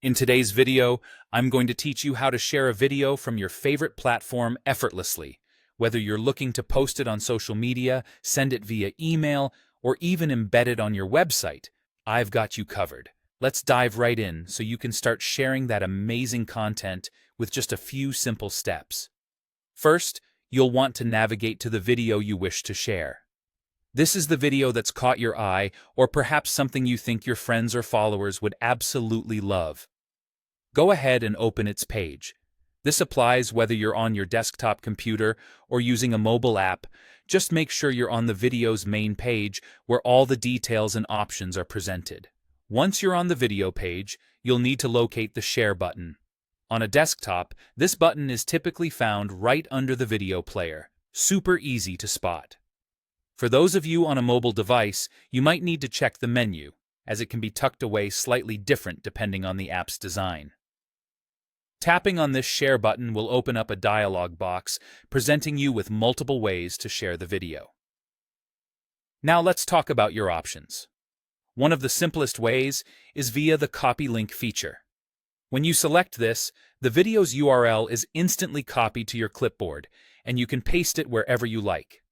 In today's video, I'm going to teach you how to share a video from your favorite platform effortlessly. Whether you're looking to post it on social media, send it via email, or even embed it on your website, I've got you covered. Let's dive right in so you can start sharing that amazing content with just a few simple steps. First, you'll want to navigate to the video you wish to share. This is the video that's caught your eye, or perhaps something you think your friends or followers would absolutely love. Go ahead and open its page. This applies whether you're on your desktop computer or using a mobile app. Just make sure you're on the video's main page where all the details and options are presented. Once you're on the video page, you'll need to locate the Share button. On a desktop, this button is typically found right under the video player. Super easy to spot. For those of you on a mobile device, you might need to check the menu, as it can be tucked away slightly different depending on the app's design. Tapping on this Share button will open up a dialog box presenting you with multiple ways to share the video. Now let's talk about your options. One of the simplest ways is via the Copy Link feature. When you select this, the video's URL is instantly copied to your clipboard, and you can paste it wherever you like.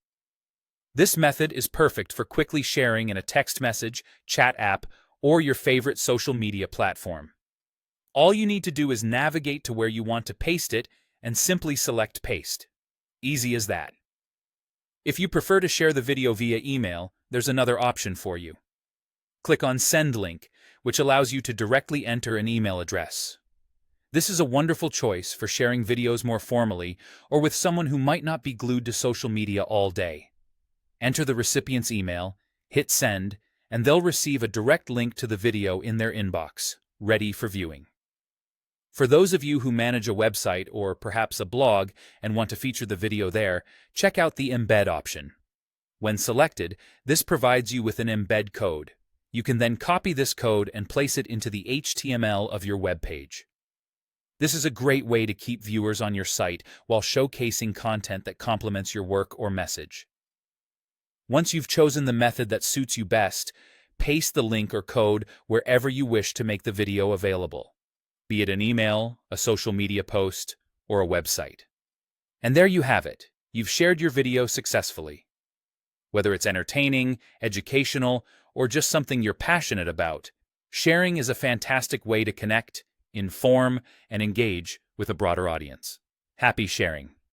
This method is perfect for quickly sharing in a text message, chat app, or your favorite social media platform. All you need to do is navigate to where you want to paste it and simply select Paste. Easy as that. If you prefer to share the video via email, there's another option for you. Click on Send Link, which allows you to directly enter an email address. This is a wonderful choice for sharing videos more formally or with someone who might not be glued to social media all day. Enter the recipient's email, hit Send, and they'll receive a direct link to the video in their inbox, ready for viewing. For those of you who manage a website or perhaps a blog and want to feature the video there, check out the Embed option. When selected, this provides you with an embed code. You can then copy this code and place it into the HTML of your web page. This is a great way to keep viewers on your site while showcasing content that complements your work or message. Once you've chosen the method that suits you best, paste the link or code wherever you wish to make the video available, be it an email, a social media post, or a website. And there you have it. You've shared your video successfully. Whether it's entertaining, educational, or just something you're passionate about, sharing is a fantastic way to connect, inform, and engage with a broader audience. Happy sharing!